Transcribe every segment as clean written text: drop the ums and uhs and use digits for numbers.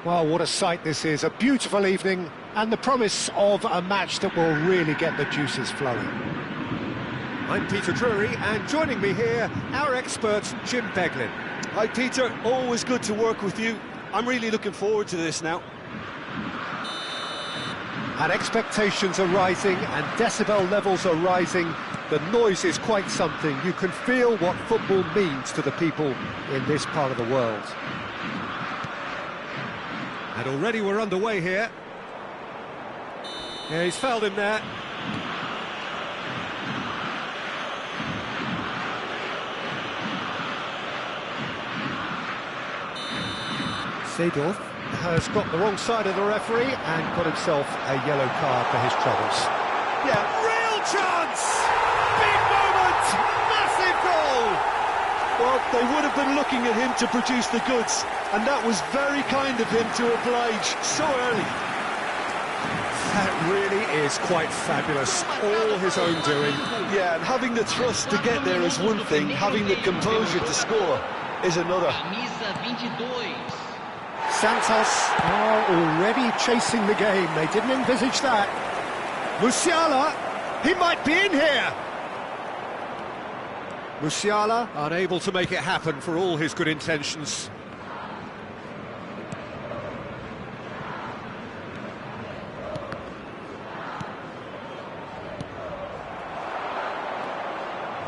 Well, what a sight this is. A beautiful evening and the promise of a match that will really get the juices flowing. I'm Peter Drury, and joining me here, our expert, Jim Beglin. Hi Peter, always good to work with you. I'm really looking forward to this now. And expectations are rising and decibel levels are rising. The noise is quite something. You can feel what football means to the people in this part of the world. And already we're underway here. Yeah, he's fouled him there. Seedorf has got the wrong side of the referee and got himself a yellow card for his troubles. Yeah, real chance! Big moment! Massive goal! Well, they would have been looking at him to produce the goods, and that was very kind of him to oblige so early. That really is quite fabulous. All his own doing. Yeah, and having the thrust to get there is one thing, having the composure to score is another. Santos are already chasing the game. They didn't envisage that. Musiala, he might be in here. Musiala unable to make it happen for all his good intentions.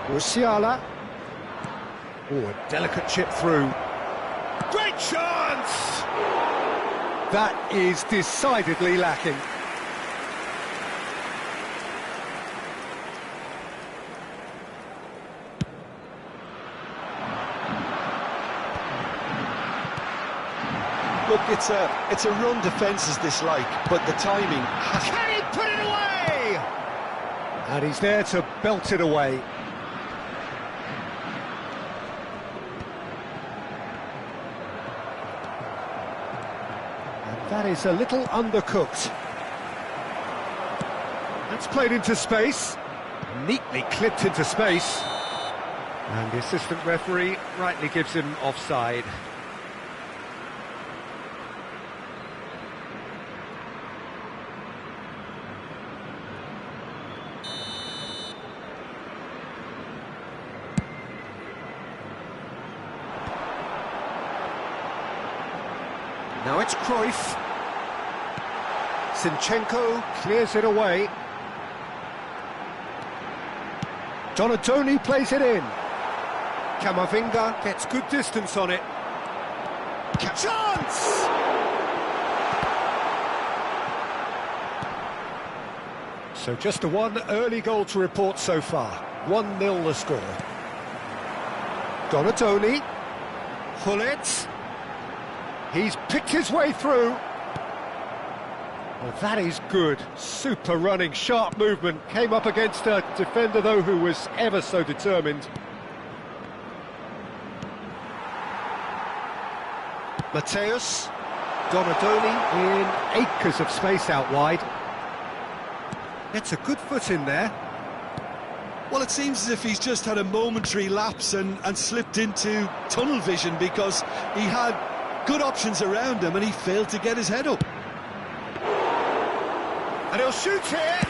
Musiala. Oh, a delicate chip through. Great chance! That is decidedly lacking. Look, it's a run defences dislike, but the timing has... Can he put it away? And he's there to belt it away. And that is a little undercooked. That's played into space. Neatly clipped into space. And the assistant referee rightly gives him offside. Now it's Cruyff. Zinchenko clears it away. Donatoni plays it in. Camavinga Gets good distance on it. Chance! So just a one early goal to report so far. 1-0 the score. Donatoni. Hullet. He's picked his way through. Well, that is good. Super running, sharp movement. Came up against a defender, though, who was ever so determined. Mateus. Donadoni in acres of space out wide. Gets a good foot in there. Well, it seems as if he's just had a momentary lapse and slipped into tunnel vision because he had good options around him and he failed to get his head up. And he'll shoot here.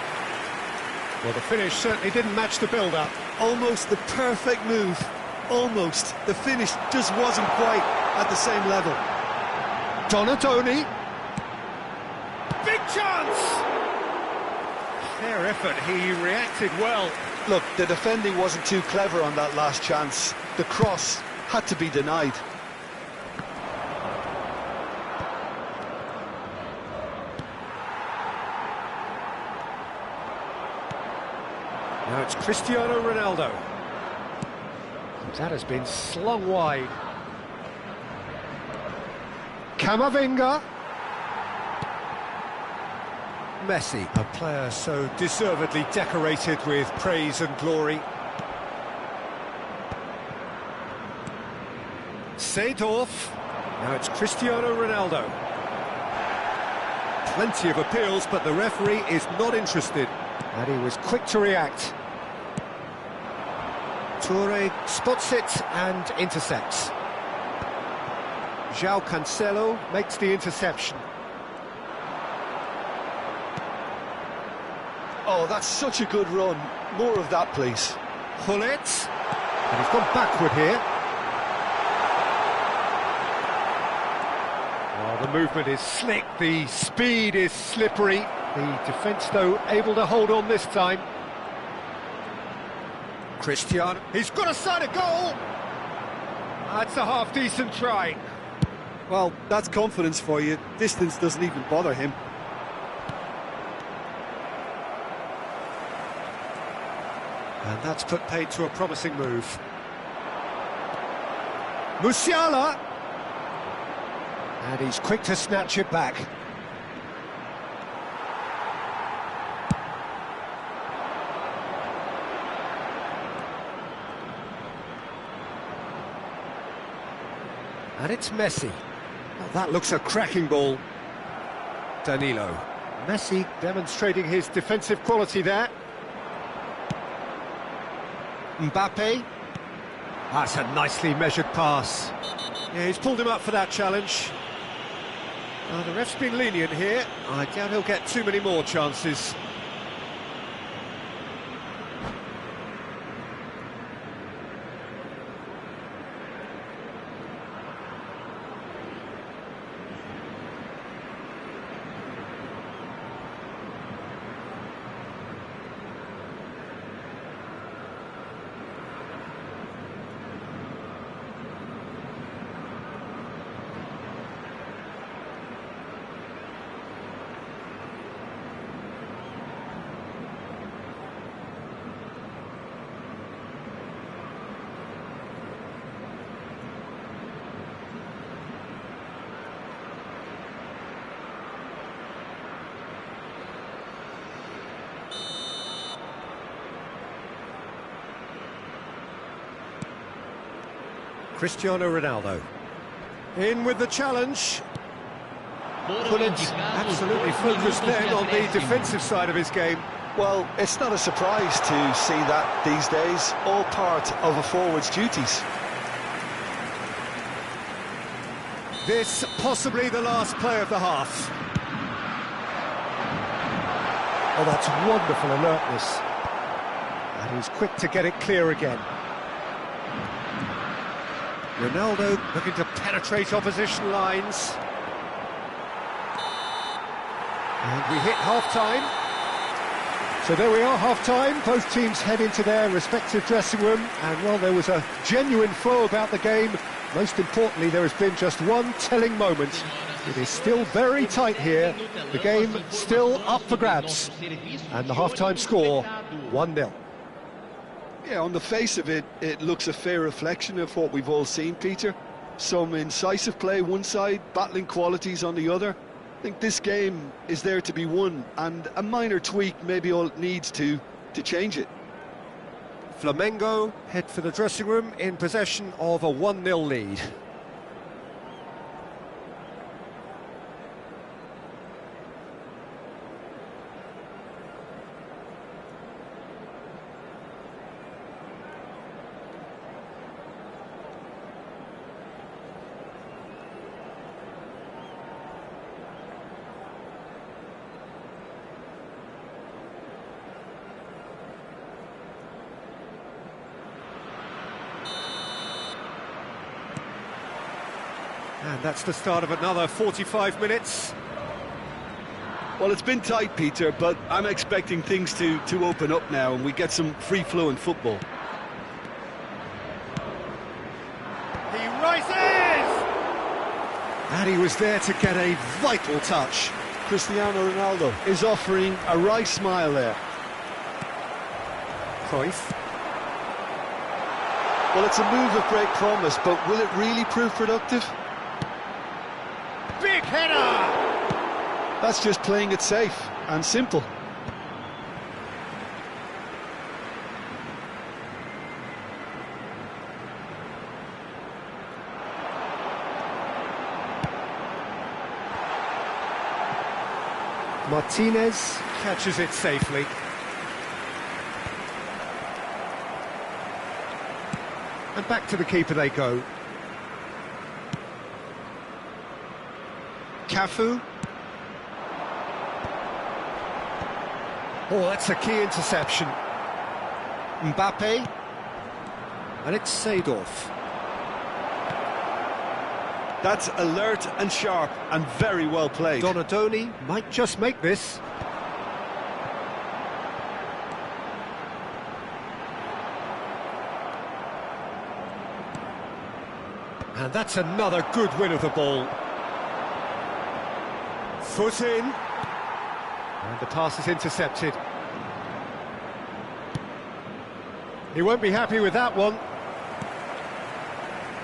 Well, the finish certainly didn't match the build-up. Almost the perfect move. Almost. The finish just wasn't quite at the same level. Donatoni. Big chance! Fair effort, he reacted well. Look, the defending wasn't too clever on that last chance. The cross had to be denied. Now it's Cristiano Ronaldo. That has been slung wide. Camavinga. Messi, a player so deservedly decorated with praise and glory. Seedorf. Now it's Cristiano Ronaldo. Plenty of appeals, but the referee is not interested. And he was quick to react. Toure spots it and intercepts. João Cancelo makes the interception. Oh, that's such a good run. More of that, please. Hullet. And he's gone backward here. Oh, the movement is slick, the speed is slippery. The defence, though, able to hold on this time. Cristiano, he's got a side of goal! That's a half-decent try. Well, that's confidence for you. Distance doesn't even bother him. And that's put paid to a promising move. Musiala! And he's quick to snatch it back. And it's Messi. Well, that looks a cracking ball. Danilo. Messi demonstrating his defensive quality there. Mbappe. That's a nicely measured pass. Yeah, he's pulled him up for that challenge. The ref's been lenient here. I doubt he'll get too many more chances. Cristiano Ronaldo. In with the challenge. Pulitz absolutely focused then on the defensive side of his game. Well, it's not a surprise to see that these days, all part of a forward's duties. This possibly the last play of the half. Oh, that's wonderful alertness. And he's quick to get it clear again. Ronaldo looking to penetrate opposition lines. And we hit half-time. So there we are, half-time. Both teams head into their respective dressing room. And, well, there was a genuine flow about the game. Most importantly, there has been just one telling moment. It is still very tight here. The game still up for grabs. And the half-time score, 1-0. Yeah, on the face of it, it looks a fair reflection of what we've all seen, Peter. Some incisive play one side, battling qualities on the other. I think this game is there to be won, and a minor tweak maybe all it needs to change it. Flamengo head for the dressing room in possession of a 1-0 lead. And that's the start of another 45 minutes. Well, it's been tight, Peter, but I'm expecting things to open up now and we get some free-flowing football. He rises! And he was there to get a vital touch. Cristiano Ronaldo is offering a wry smile there. Cruyff. Well, it's a move of great promise, but will it really prove productive? Big header! That's just playing it safe and simple. Martinez catches it safely. And back to the keeper they go. Cafu. Oh, that's a key interception. Mbappe. And it's Seedorf. That's alert and sharp and very well played. Donadoni might just make this. And that's another good win of the ball. Foot in. And the pass is intercepted. He won't be happy with that one.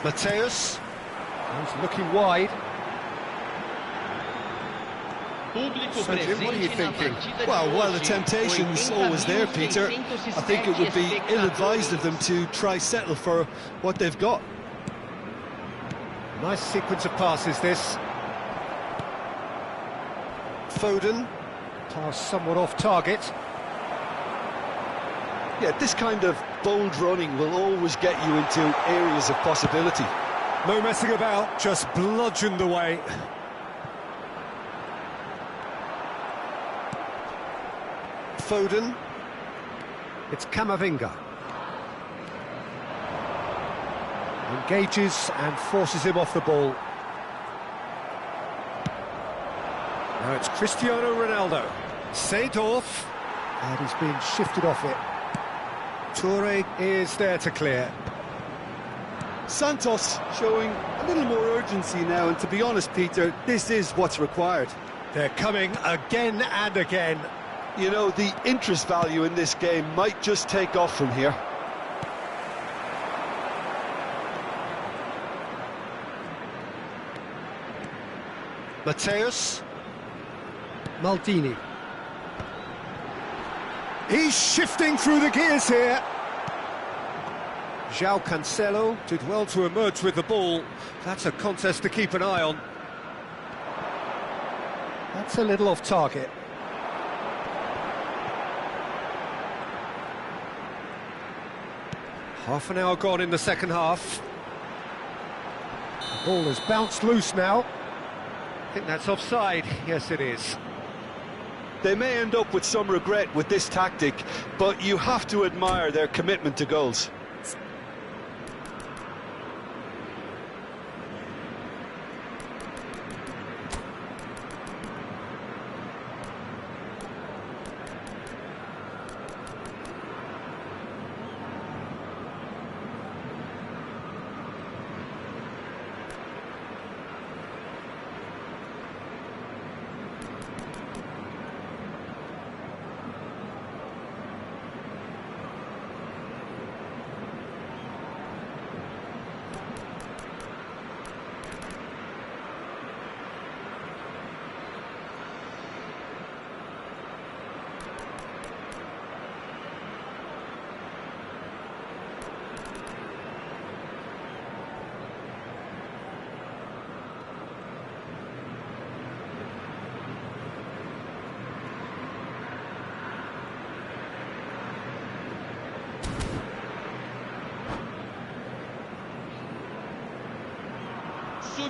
Mateus. He's looking wide. Sergio, what are you thinking? Well, while the temptation's always there, Peter, I think it would be ill-advised of them to try settle for what they've got. Nice sequence of passes, this. Foden. Pass somewhat off target. Yeah, this kind of bold running will always get you into areas of possibility. No messing about, just bludgeoned away. Foden. It's Camavinga. Engages and forces him off the ball. Now it's Cristiano Ronaldo. Seedorf. And he's been shifted off it. Toure is there to clear. Santos showing a little more urgency now, and to be honest, Peter, this is what's required. They're coming again and again. You know, the interest value in this game might just take off from here. Mateus. Maldini. He's shifting through the gears here. João Cancelo did well to emerge with the ball. That's a contest to keep an eye on. That's a little off target. Half an hour gone in the second half. The ball has bounced loose now. I think that's offside. Yes, it is. They may end up with some regret with this tactic, but you have to admire their commitment to goals.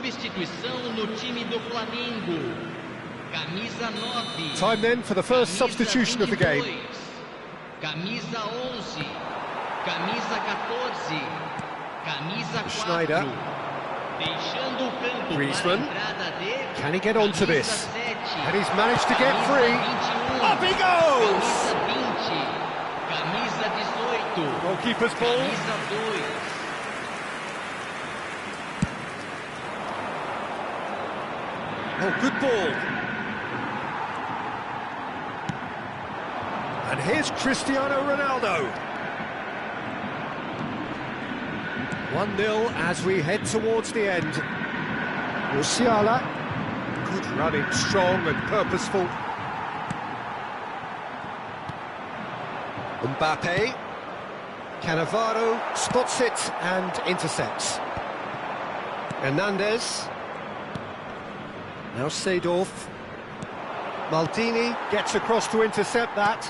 Substituição no time do Flamengo. Camisa 9. Time then for the first substitution of the game. Camisa 11. Camisa 14. Camisa 4. Schneider. Deixando o campo Griezmann. para a entrada de Can he get onto this? 7. And he's managed to get free. 21. Up he goes! Camisa 20. Camisa 18. Goalkeeper's ball. Camisa 2. Oh, good ball. And here's Cristiano Ronaldo. 1-0 as we head towards the end. Musiala. Good running, strong and purposeful. Mbappe. Cannavaro spots it and intercepts. Hernandez. Now Seedorf. Maldini gets across to intercept that.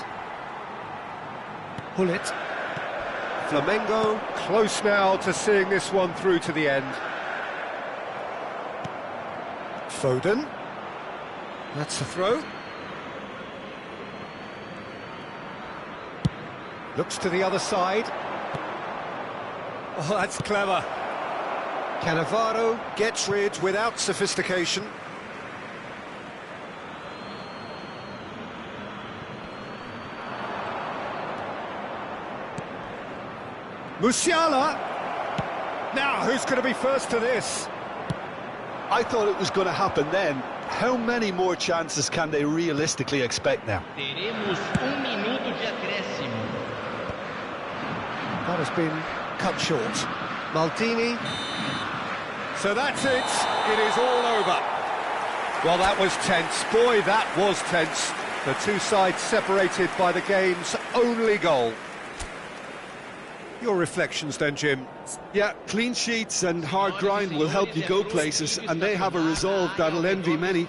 Gullit. Flamengo close now to seeing this one through to the end. Foden. That's a throw. Looks to the other side. Oh, that's clever. Cannavaro gets rid without sophistication. Musiala. Now, who's going to be first to this? I thought it was going to happen then. How many more chances can they realistically expect now? Teremos minuto de acréscimo. That has been cut short. Maldini. So that's it. It is all over. Well, that was tense. Boy, that was tense. The two sides separated by the game's only goal. Your reflections then, Jim? Yeah, clean sheets and hard grind will help you go places, and they have a resolve that'll envy many.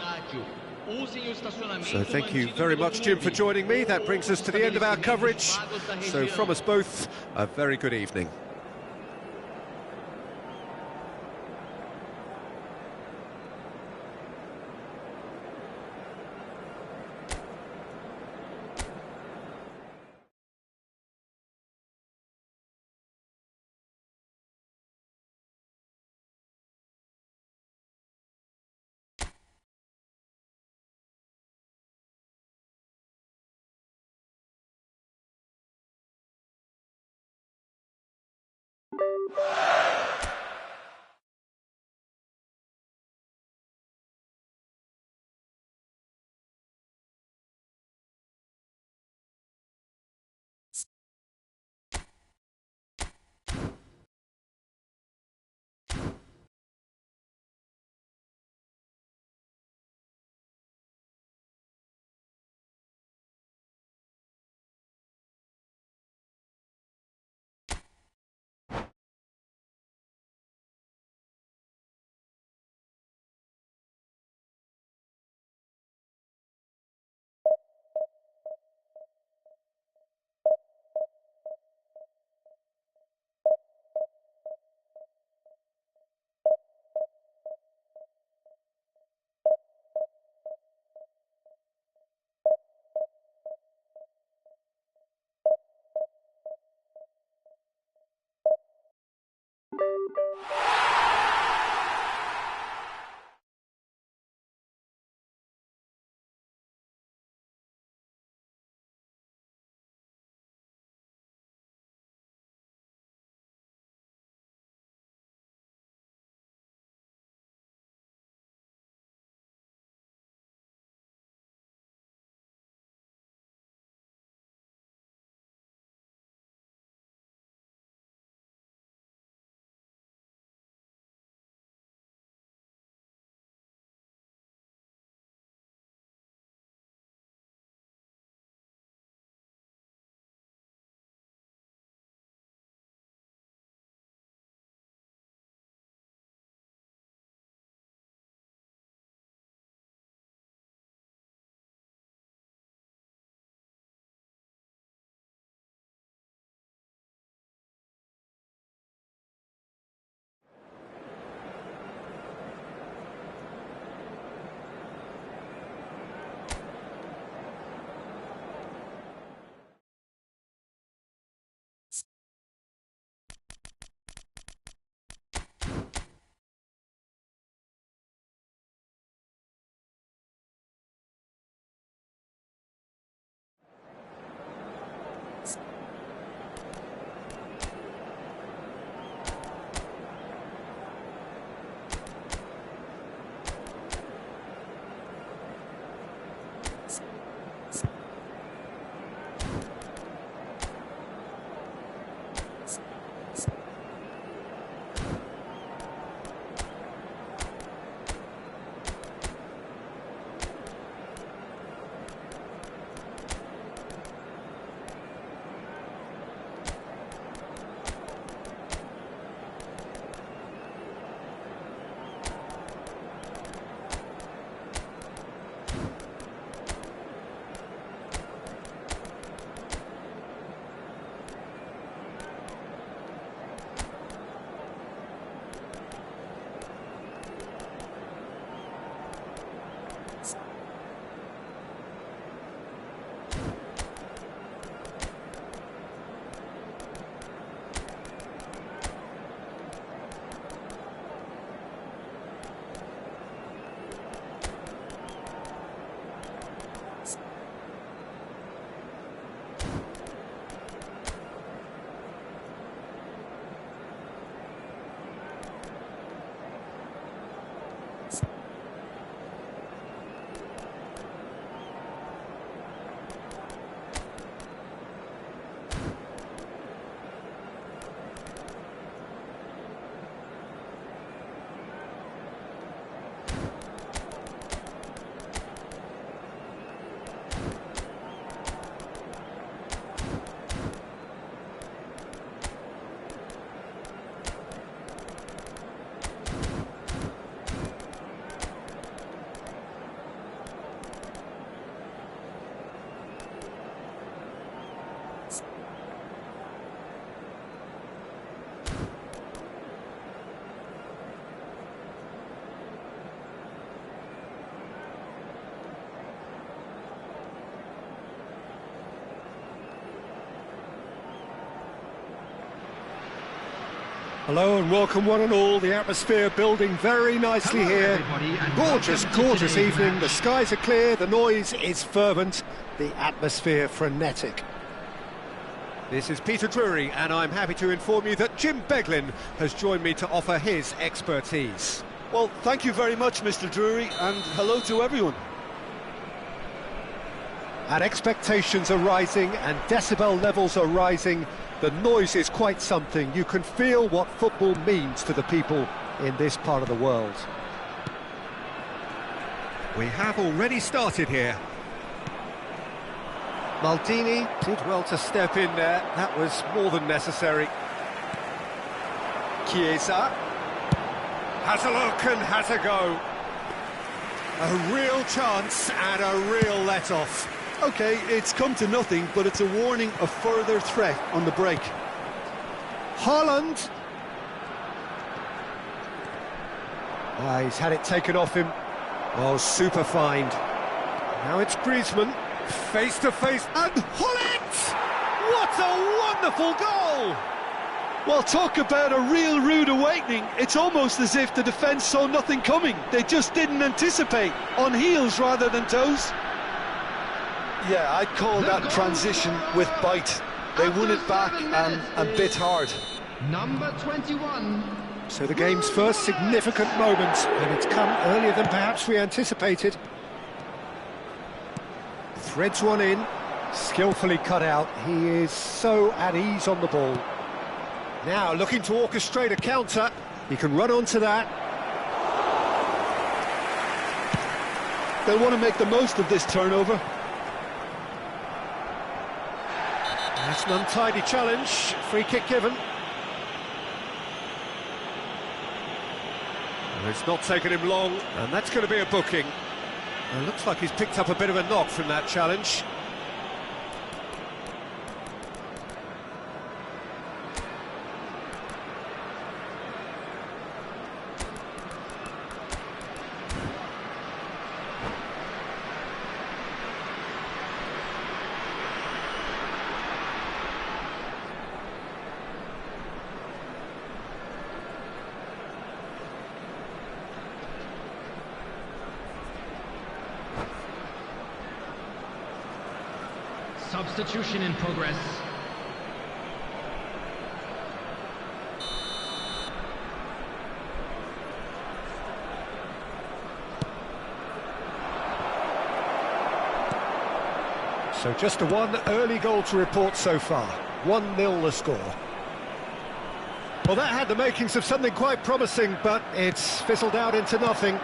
So thank you very much, Jim, for joining me. That brings us to the end of our coverage. So from us both, a very good evening. Hello and welcome one and all. The atmosphere building very nicely here. Gorgeous, gorgeous evening. The skies are clear, the noise is fervent, the atmosphere frenetic. This is Peter Drury, and I'm happy to inform you that Jim Beglin has joined me to offer his expertise. Well, thank you very much, Mr. Drury, and hello to everyone. And expectations are rising and decibel levels are rising. The noise is quite something. You can feel what football means to the people in this part of the world. We have already started here. Maldini did well to step in there. That was more than necessary. Chiesa has a look and has a go. A real chance and a real let-off. OK, it's come to nothing, but it's a warning of further threat on the break. Haaland. He's had it taken off him. Oh, super find. Now it's Griezmann. Face to face, and Hullet! What a wonderful goal! Well, talk about a real rude awakening. It's almost as if the defence saw nothing coming. They just didn't anticipate, on heels rather than toes. Yeah, I'd call that transition with bite. They won it back and bit hard. Number 21. So the game's first significant moment, and it's come earlier than perhaps we anticipated. Threads one in, skillfully cut out. He is so at ease on the ball. Now looking to orchestrate a counter. He can run onto that. They'll want to make the most of this turnover. That's an untidy challenge. Free kick given. Well, it's not taken him long, and that's going to be a booking. It looks like he's picked up a bit of a knock from that challenge. Substitution in progress. So just a one early goal to report so far. 1-0 the score. Well, that had the makings of something quite promising, but it's fizzled out into nothing.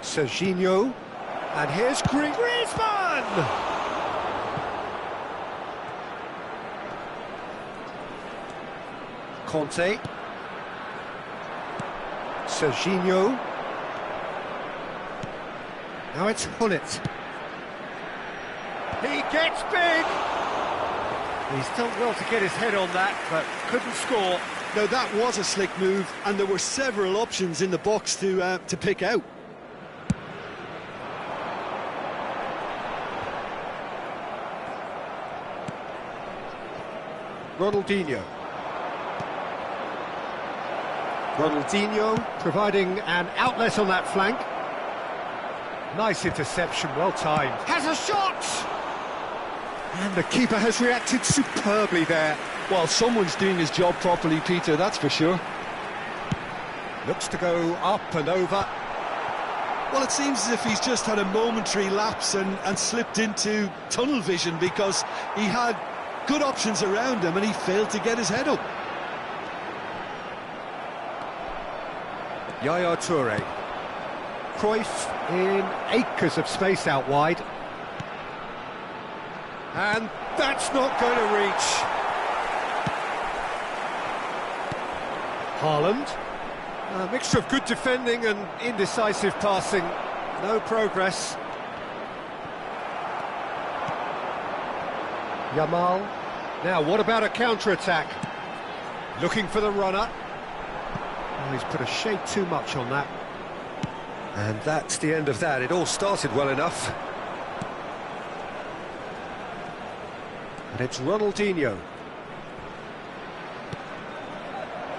Serginho, and here's Griezmann! Conte. Serginho. Now it's Hullet. He gets big! He's done well to get his head on that, but couldn't score. No, that was a slick move, and there were several options in the box to pick out. Ronaldinho. Ronaldinho providing an outlet on that flank. Nice interception, well timed. Has a shot! And the keeper has reacted superbly there. Well, someone's doing his job properly, Peter, that's for sure. Looks to go up and over. Well, it seems as if he's just had a momentary lapse and slipped into tunnel vision, because he had good options around him and he failed to get his head up. Yaya Toure. Cruyff in acres of space out wide. And that's not going to reach. Haaland. A mixture of good defending and indecisive passing. No progress. Yamal. Now, what about a counter-attack? Looking for the runner. Oh, he's put a shade too much on that. And that's the end of that. It all started well enough. And it's Ronaldinho.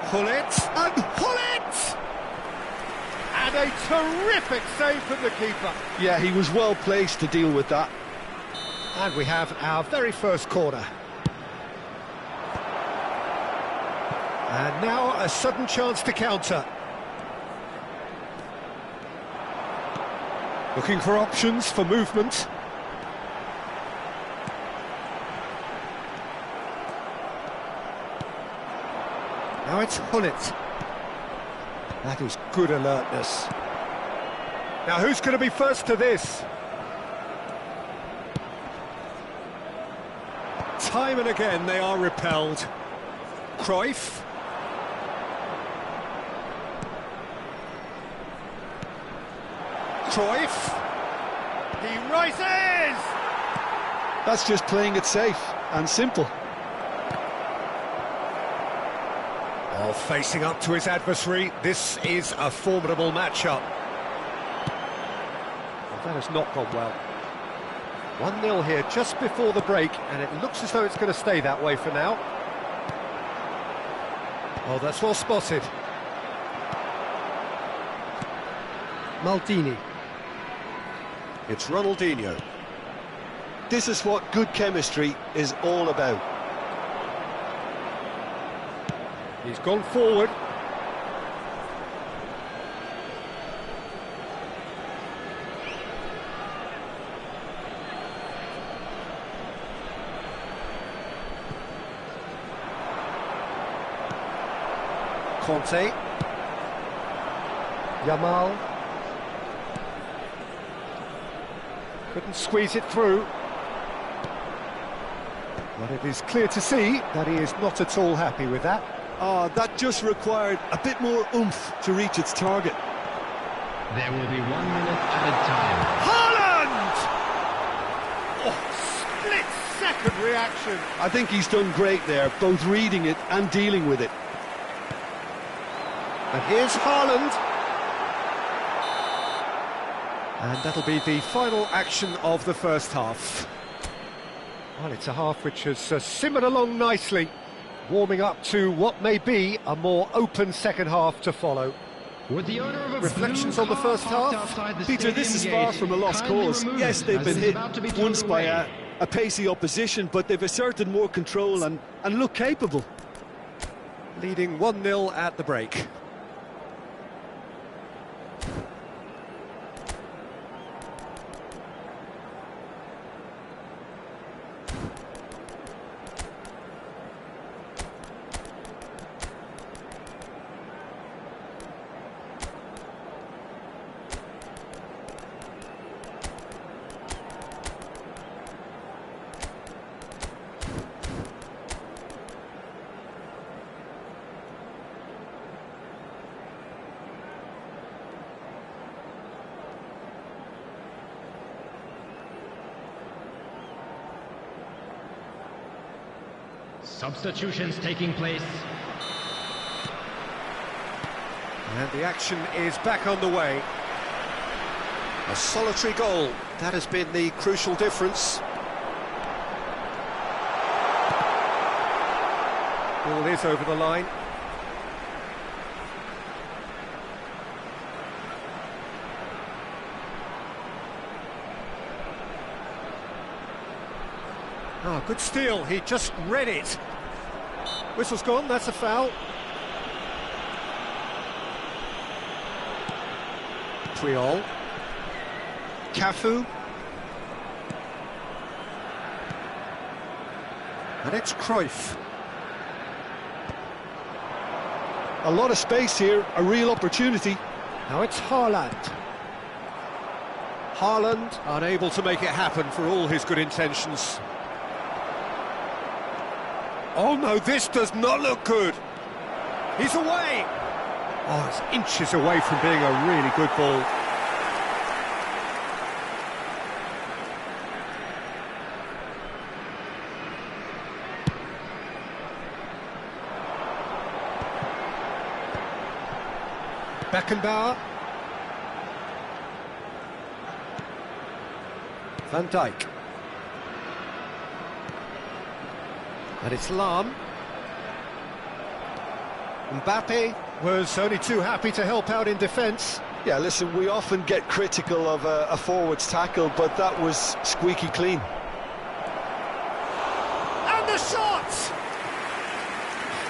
Gullit, and Gullit! And a terrific save from the keeper. Yeah, he was well placed to deal with that. And we have our very first corner. And now a sudden chance to counter. Looking for options for movement. Now it's Gullit. That is good alertness. Now who's going to be first to this? Time and again they are repelled. Cruyff. Cruyff. He rises! That's just playing it safe and simple. Oh, facing up to his adversary, this is a formidable matchup. Well, that has not gone well. 1-0 here just before the break, and it looks as though it's going to stay that way for now. Oh, that's well spotted. Maldini. It's Ronaldinho. This is what good chemistry is all about. He's gone forward. Conte. Yamal. Couldn't squeeze it through. But it is clear to see that he is not at all happy with that. That just required a bit more oomph to reach its target. There will be 1 minute added time. Haaland! Oh, split-second reaction. I think he's done great there, both reading it and dealing with it. And here's Haaland. And that'll be the final action of the first half. Well, it's a half which has simmered along nicely, warming up to what may be a more open second half to follow. With the owner of a Reflections blue on the car first parked half? outside the Peter, this is stadium far gate, from a lost kindly cause. remove Yes, it, they've as been it's hit about to be once turned by away. a pacey opposition, but they've asserted more control and look capable. Leading 1-0 at the break. Substitutions taking place. And the action is back underway. A solitary goal, that has been the crucial difference. Ball is over the line. Ah, good steal, he just read it. Whistle's gone, that's a foul. Puyol. Cafu. And it's Cruyff. A lot of space here, a real opportunity. Now it's Haaland. Haaland unable to make it happen for all his good intentions. Oh no, this does not look good. He's away. Oh, it's inches away from being a really good ball. Beckenbauer. Van Dijk. And it's Lam. Mbappe was only too happy to help out in defence. Yeah, listen, we often get critical of a forward's tackle, but that was squeaky clean. And the shot!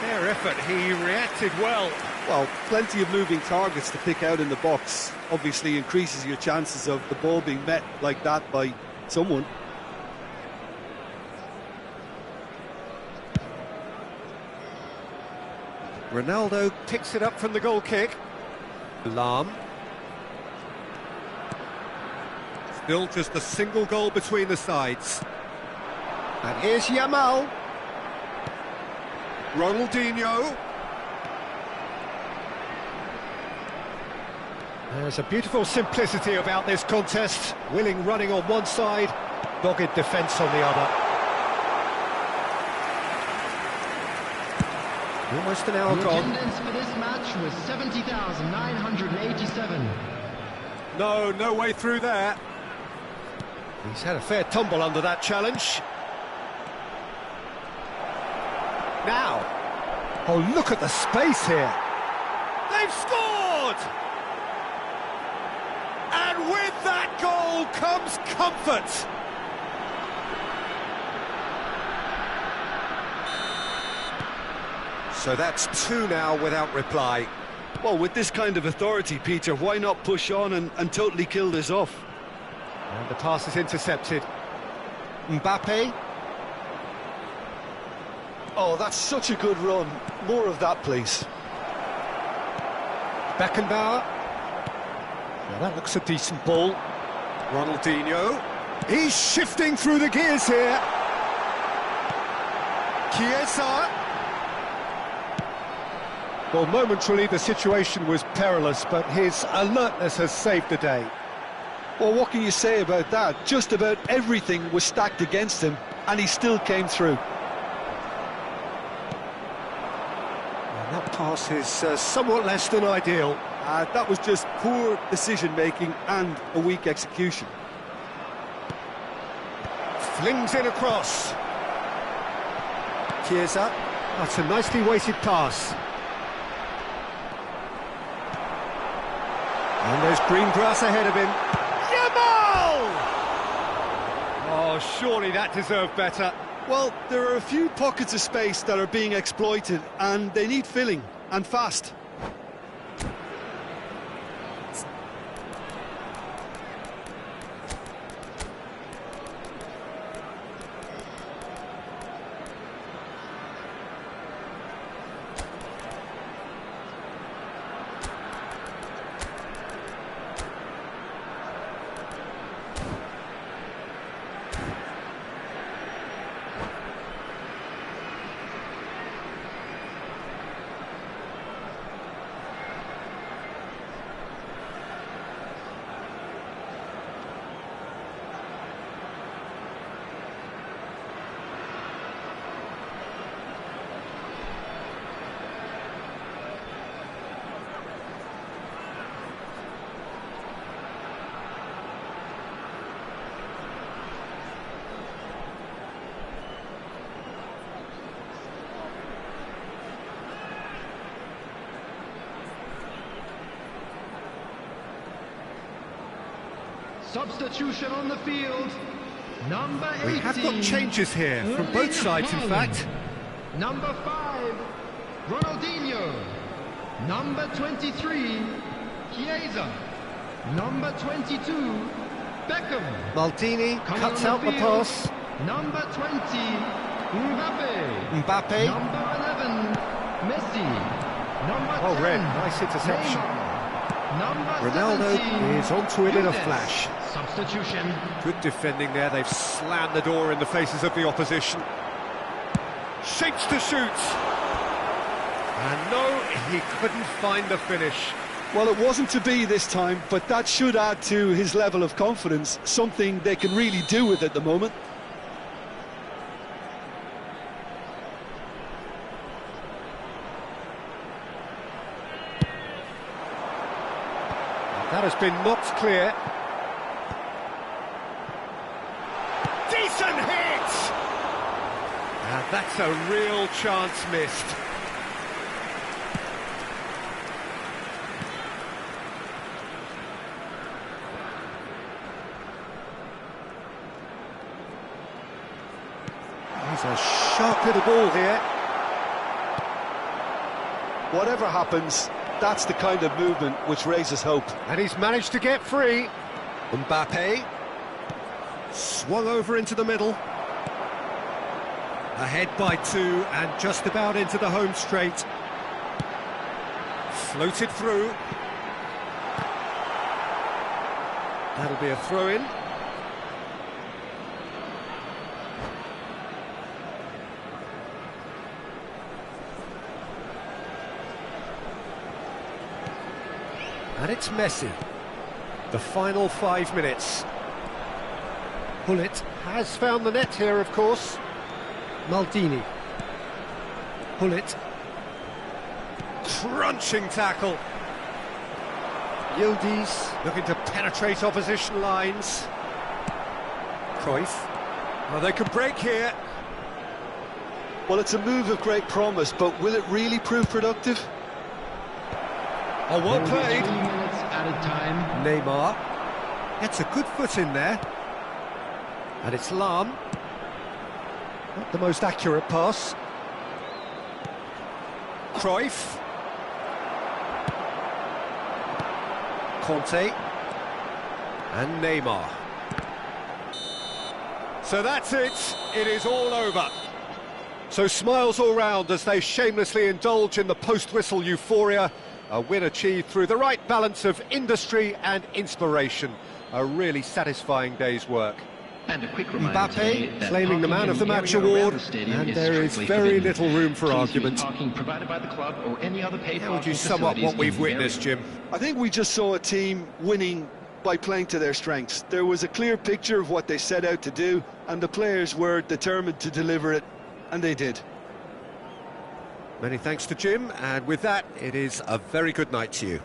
Fair effort, he reacted well. Well, plenty of moving targets to pick out in the box. Obviously increases your chances of the ball being met like that by someone. Ronaldo picks it up from the goal kick. Lam. Still just a single goal between the sides. And here's Yamal. Ronaldinho. There's a beautiful simplicity about this contest. Willing running on one side, dogged defence on the other. Almost an hour The gone. attendance for this match was 70,987. No way through there. He's had a fair tumble under that challenge. Now. Oh, look at the space here. They've scored! And with that goal comes comfort. So that's two now without reply. Well, with this kind of authority, Peter, why not push on and totally kill this off? And the pass is intercepted. Mbappe. Oh, that's such a good run. More of that, please. Beckenbauer. Now that looks a decent ball. Ronaldinho. He's shifting through the gears here. Chiesa. Well, momentarily the situation was perilous, but his alertness has saved the day. Well, what can you say about that? Just about everything was stacked against him, and he still came through. And that pass is somewhat less than ideal. That was just poor decision-making and a weak execution. Flings in across. Chiesa. That's a nicely weighted pass. And there's green grass ahead of him. Yamal! Oh, surely that deserved better. Well, there are a few pockets of space that are being exploited, and they need filling, and fast. Substitution on the field. Number 18. We have got changes here from both sides, in fact. Number 5, Ronaldinho. Number 23, Chiesa. Number 22, Beckham. Maldini Coming cuts on out the field, pass. Number 20, Mbappe. Mbappe. Number 11, Messi. Number 10, Red, nice interception. Neymar. Number Ronaldo 17, is onto it in a Younes. flash. Substitution. Good defending there, they've slammed the door in the faces of the opposition. Shapes to shoot. And no, he couldn't find the finish. Well, it wasn't to be this time, but that should add to his level of confidence, something they can really do with at the moment. That has been knocked clear. Decent hit! And that's a real chance missed. He's a sharp little ball here. Whatever happens, that's the kind of movement which raises hope. And he's managed to get free. Mbappe swung over into the middle. Ahead by 2 and just about into the home straight. Floated through. That'll be a throw-in. And it's Messi. The final 5 minutes. Gullit has found the net here, of course. Maldini. Gullit. Crunching tackle. Yildiz. Looking to penetrate opposition lines. Cruyff. Oh, they could break here. Well, it's a move of great promise, but will it really prove productive? Oh, well played. 2 minutes at a time. Neymar gets a good foot in there. And it's Lahm. Not the most accurate pass. Cruyff. Conte. And Neymar. So that's it. It is all over. So smiles all round as they shamelessly indulge in the post-whistle euphoria. A win achieved through the right balance of industry and inspiration. A really satisfying day's work. And a quick reminder today Mbappe that claiming the Man of the Match award, and there is very little room for argument. Parking provided by the club or any other paid How would you parking sum up what facilities we've in the witnessed, Jim? I think we just saw a team winning by playing to their strengths. There was a clear picture of what they set out to do, and the players were determined to deliver it, and they did. Many thanks to Jim, and with that, it is a very good night to you.